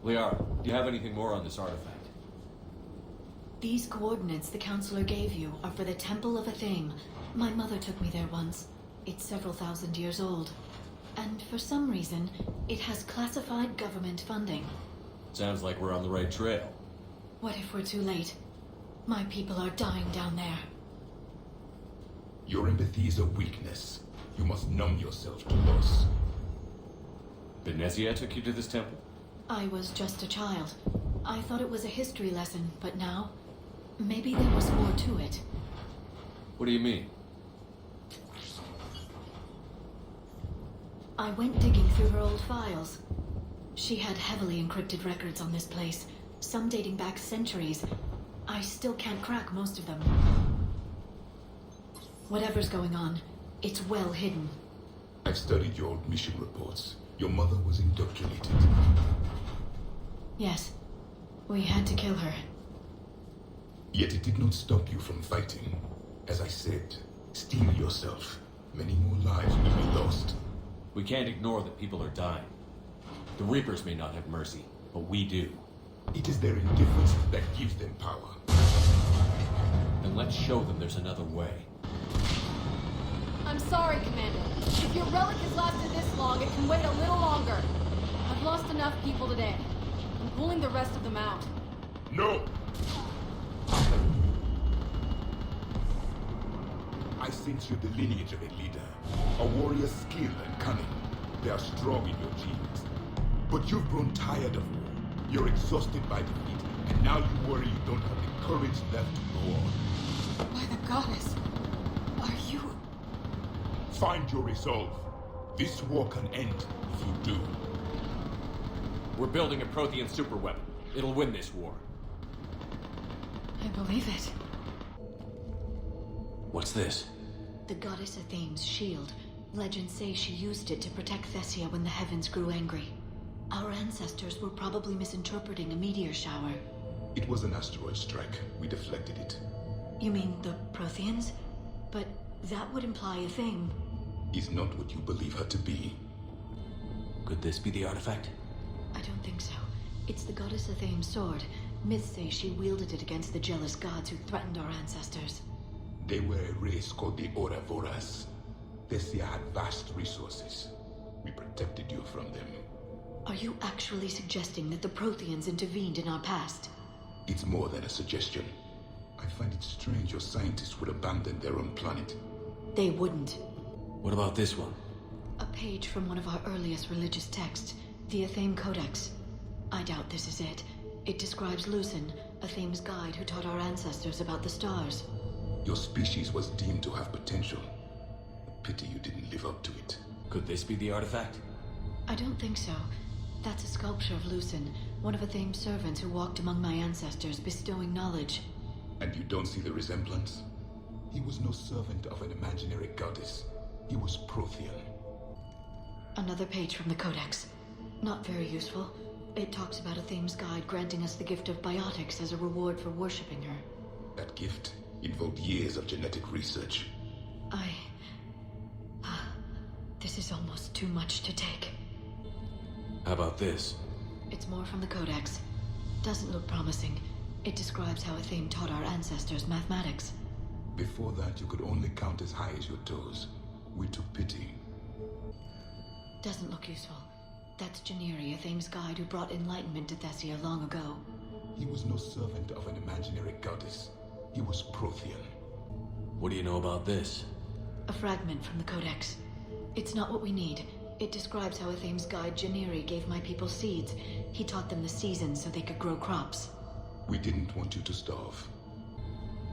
Liara, do you have anything more on this artifact? These coordinates the Counselor gave you are for the Temple of Athame. My mother took me there once. It's several thousand years old. And for some reason, it has classified government funding. Sounds like we're on the right trail. What if we're too late? My people are dying down there. Your empathy is a weakness. You must numb yourself to loss. Benezia took you to this temple? I was just a child. I thought it was a history lesson, but now... maybe there was more to it. What do you mean? I went digging through her old files. She had heavily encrypted records on this place, some dating back centuries. I still can't crack most of them. Whatever's going on, it's well hidden. I've studied your old mission reports. Your mother was indoctrinated. Yes, we had to kill her. Yet it did not stop you from fighting. As I said, steel yourself. Many more lives will be lost. We can't ignore that people are dying. The Reapers may not have mercy, but we do. It is their indifference that gives them power. And let's show them there's another way. I'm sorry, Commander. If your relic has lasted this long, it can wait a little longer. I've lost enough people today. I'm pulling the rest of them out. No! I sense you're the lineage of a leader. A warrior's skill and cunning. They are strong in your genes. But you've grown tired of war. You're exhausted by defeat, and now you worry you don't have the courage left to go on. By the goddess, are you... Find your resolve. This war can end if you do. We're building a Prothean superweapon. It'll win this war. I believe it. What's this? The goddess Athame's shield. Legends say she used it to protect Thessia when the heavens grew angry. Our ancestors were probably misinterpreting a meteor shower. It was an asteroid strike. We deflected it. You mean the Protheans? But that would imply Athame. Is not what you believe her to be. Could this be the artifact? I don't think so. It's the goddess Athame's sword. Myths say she wielded it against the jealous gods who threatened our ancestors. They were a race called the Ouroboros. Thessia had vast resources. We protected you from them. Are you actually suggesting that the Protheans intervened in our past? It's more than a suggestion. I find it strange your scientists would abandon their own planet. They wouldn't. What about this one? A page from one of our earliest religious texts, the Athame Codex. I doubt this is it. It describes Lucen, Athame's guide who taught our ancestors about the stars. Your species was deemed to have potential. A pity you didn't live up to it. Could this be the artifact? I don't think so. That's a sculpture of Lucen, one of Athame's servants who walked among my ancestors, bestowing knowledge. And you don't see the resemblance? He was no servant of an imaginary goddess. He was Prothean. Another page from the Codex. Not very useful. It talks about Athame's guide granting us the gift of biotics as a reward for worshipping her. That gift involved years of genetic research. This is almost too much to take. How about this? It's more from the Codex. Doesn't look promising. It describes how Athame taught our ancestors mathematics. Before that, you could only count as high as your toes. We took pity. Doesn't look useful. That's Janiri, Athame's guide who brought enlightenment to Thessia long ago. He was no servant of an imaginary goddess. He was Prothean. What do you know about this? A fragment from the Codex. It's not what we need. It describes how Athame's guide Janiri gave my people seeds. He taught them the seasons so they could grow crops. We didn't want you to starve.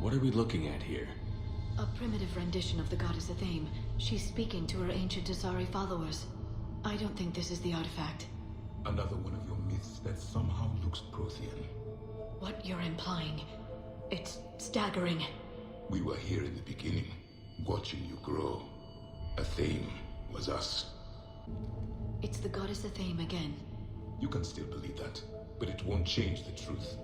What are we looking at here? A primitive rendition of the goddess Athame. She's speaking to her ancient Asari followers. I don't think this is the artifact. Another one of your myths that somehow looks Prothean. What you're implying, it's staggering. We were here in the beginning, watching you grow. Athame was us. It's the goddess Athame again. You can still believe that, but it won't change the truth.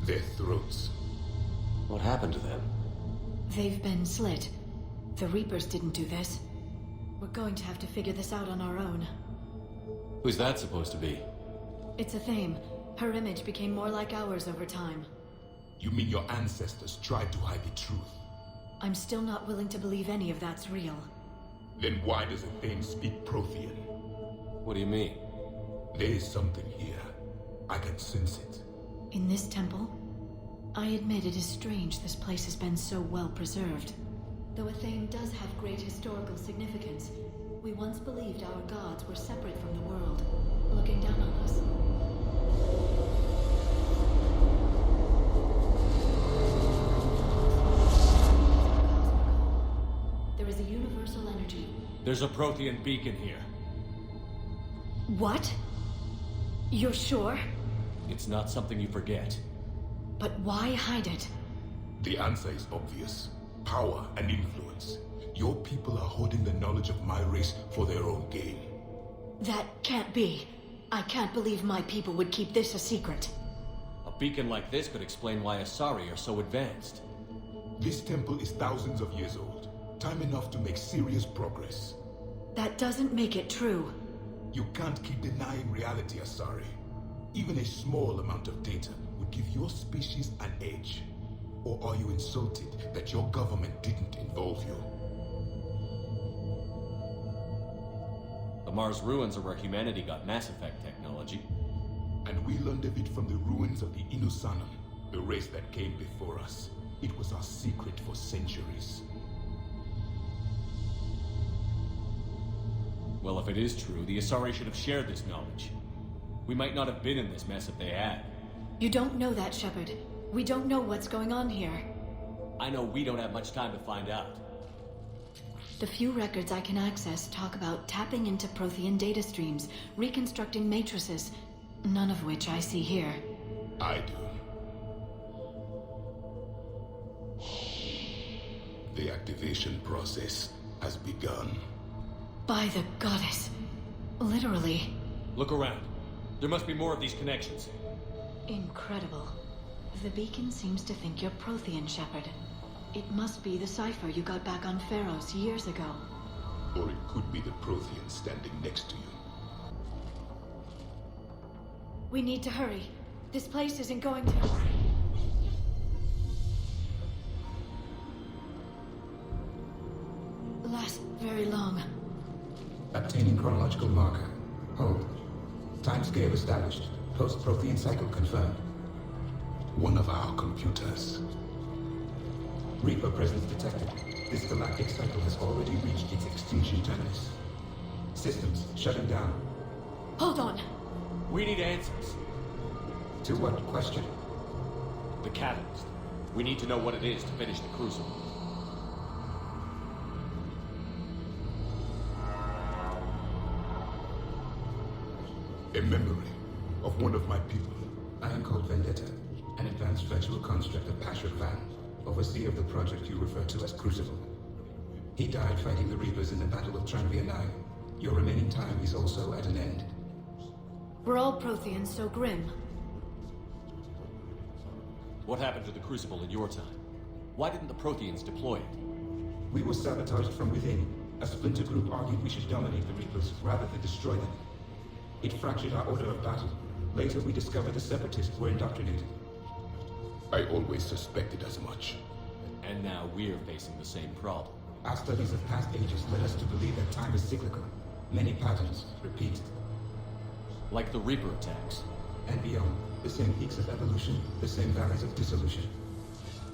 Their throats. What happened to them? They've been slit. The Reapers didn't do this. We're going to have to figure this out on our own. Who's that supposed to be? It's a theme. Her image became more like ours over time. You mean your ancestors tried to hide the truth? I'm still not willing to believe any of that's real. Then why does the thing speak Prothean? What do you mean? There is something here. I can sense it. In this temple? I admit it is strange this place has been so well preserved. Though a theme does have great historical significance, we once believed our gods were separate from the world, looking down on us. There is a universal energy. There's a Prothean beacon here. What? You're sure? It's not something you forget. But why hide it? The answer is obvious. Power and influence. Your people are holding the knowledge of my race for their own gain. That can't be. I can't believe my people would keep this a secret. A beacon like this could explain why Asari are so advanced. This temple is thousands of years old. Time enough to make serious progress. That doesn't make it true. You can't keep denying reality, Asari. Even a small amount of data would give your species an edge. Or are you insulted that your government didn't involve you? The Mars ruins are where humanity got Mass Effect technology. And we learned of it from the ruins of the Inusanum, the race that came before us. It was our secret for centuries. Well, if it is true, the Asari should have shared this knowledge. We might not have been in this mess if they had. You don't know that, Shepard. We don't know what's going on here. I know we don't have much time to find out. The few records I can access talk about tapping into Prothean data streams, reconstructing matrices, none of which I see here. I do. The activation process has begun. By the goddess. Literally. Look around. There must be more of these connections. Incredible. The beacon seems to think you're Prothean, Shepard. It must be the cipher you got back on Pharos years ago. Or it could be the Prothean standing next to you. We need to hurry. This place isn't going to... last very long. Obtaining chronological marker. Hold. Timescale established. Post-Prothean cycle confirmed. One of our computers. Reaper presence detected. This galactic cycle has already reached its extinction terminus. Systems shutting down. Hold on. We need answers. To what question? The catalyst. We need to know what it is to finish the Crucible. A memory of one of my people. I am called Vendetta, an advanced virtual construct of Pasher Van, overseer of the project you refer to as Crucible. He died fighting the Reapers in the Battle of Tranvia 9. Your remaining time is also at an end. We're all Protheans so grim. What happened to the Crucible in your time? Why didn't the Protheans deploy it? We were sabotaged from within. A splinter group argued we should dominate the Reapers rather than destroy them. It fractured our order of battle. Later we discovered the Separatists were indoctrinated. I always suspected as much. And now we're facing the same problem. Our studies of past ages led us to believe that time is cyclical. Many patterns repeat. Like the Reaper attacks. And beyond, the same peaks of evolution, the same valleys of dissolution.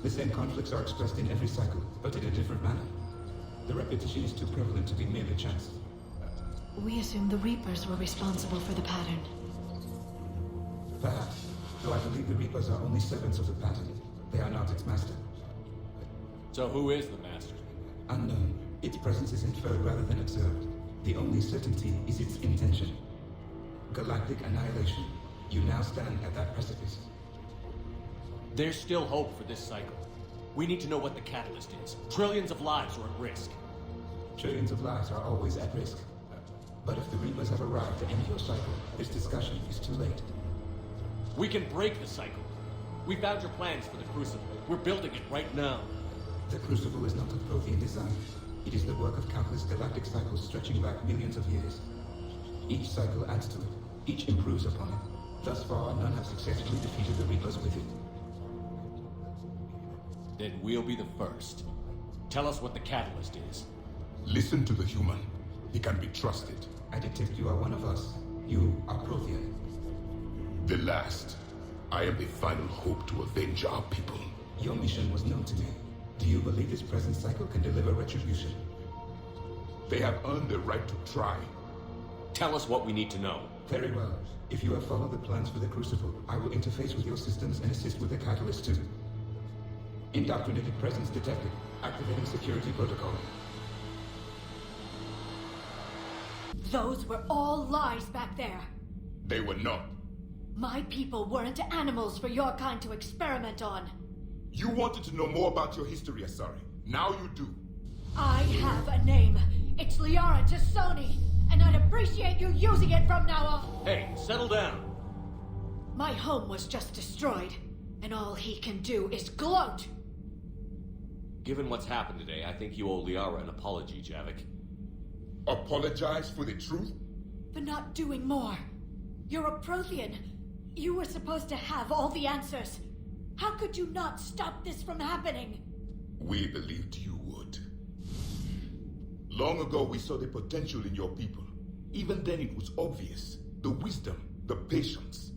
The same conflicts are expressed in every cycle, but in a different manner. The repetition is too prevalent to be merely chance. We assumed the Reapers were responsible for the pattern. Perhaps, though I believe the Reapers are only servants of the pattern. They are not its master. So who is the Master? Unknown. Its presence is inferred rather than observed. The only certainty is its intention. Galactic annihilation. You now stand at that precipice. There's still hope for this cycle. We need to know what the catalyst is. Trillions of lives are at risk. Trillions of lives are always at risk. But if the Reapers have arrived to end your cycle, this discussion is too late. We can break the cycle. We found your plans for the Crucible. We're building it right now. The Crucible is not of Prothean design. It is the work of countless galactic cycles stretching back millions of years. Each cycle adds to it. Each improves upon it. Thus far, none have successfully defeated the Reapers with it. Then we'll be the first. Tell us what the catalyst is. Listen to the human. He can be trusted. I detect you are one of us. You are Prothean. The last. I am the final hope to avenge our people. Your mission was known to me. Do you believe this present cycle can deliver retribution? They have earned the right to try. Tell us what we need to know. Very well. If you have followed the plans for the Crucible, I will interface with your systems and assist with the catalyst too. Indoctrinated presence detected. Activating security protocol. Those were all lies back there. They were not. My people weren't animals for your kind to experiment on. You wanted to know more about your history, Asari. Now you do. I have a name. It's Liara Tassoni, and I'd appreciate you using it from now on. Hey, settle down. My home was just destroyed, and all he can do is gloat. Given what's happened today, I think you owe Liara an apology, Javik. Apologize for the truth? For not doing more. You're a Prothean. You were supposed to have all the answers. How could you not stop this from happening? We believed you would. Long ago, we saw the potential in your people. Even then, it was obvious. The wisdom, the patience.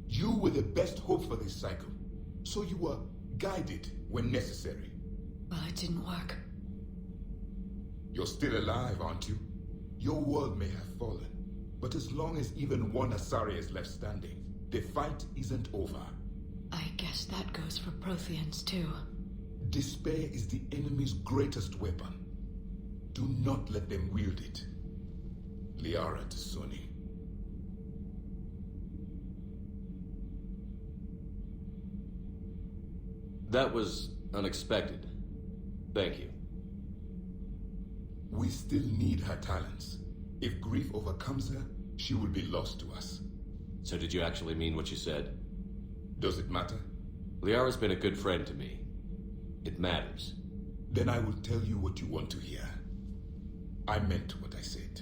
You were the best hope for this cycle. So you were guided when necessary. Well, it didn't work. You're still alive, aren't you? Your world may have fallen. But as long as even one Asari is left standing, the fight isn't over. I guess that goes for Protheans, too. Despair is the enemy's greatest weapon. Do not let them wield it. Liara Tassoni. That was unexpected. Thank you. We still need her talents. If grief overcomes her, she will be lost to us. So did you actually mean what you said? Does it matter? Liara's been a good friend to me. It matters. Then I will tell you what you want to hear. I meant what I said.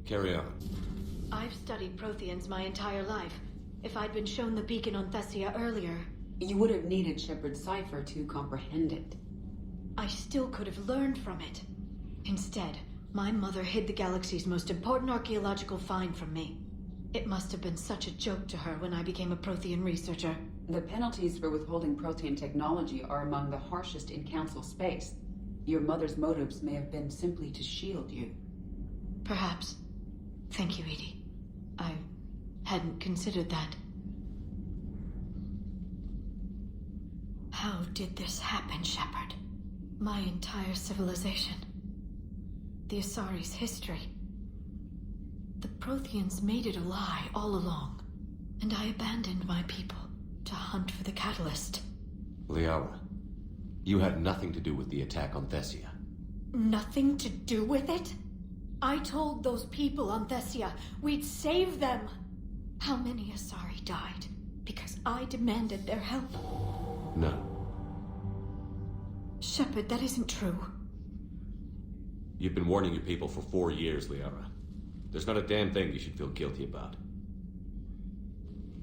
Carry on. I've studied Protheans my entire life. If I'd been shown the beacon on Thessia earlier, You would have needed Shepard's cipher to comprehend it. I still could have learned from it. Instead, my mother hid the galaxy's most important archaeological find from me. It must have been such a joke to her when I became a Prothean researcher. The penalties for withholding Protean technology are among the harshest in Council space. Your mother's motives may have been simply to shield you. Perhaps. Thank you, Edie. I hadn't considered that. How did this happen, Shepard? My entire civilization. The Asari's history. The Protheans made it a lie all along, and I abandoned my people to hunt for the catalyst. Liara, you had nothing to do with the attack on Thessia. Nothing to do with it? I told those people on Thessia we'd save them. How many Asari died because I demanded their help? No. Shepard, that isn't true. You've been warning your people for 4 years, Liara. There's not a damn thing you should feel guilty about.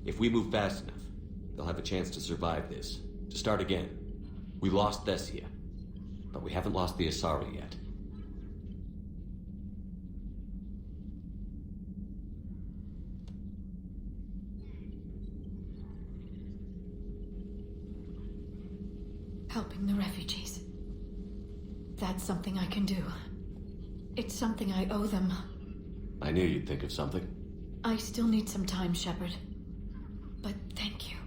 If we move fast enough, they'll have a chance to survive this, to start again. We lost Thessia, but we haven't lost the Asari yet. Helping the refugees. That's something I can do. It's something I owe them. I knew you'd think of something. I still need some time, Shepard. But thank you.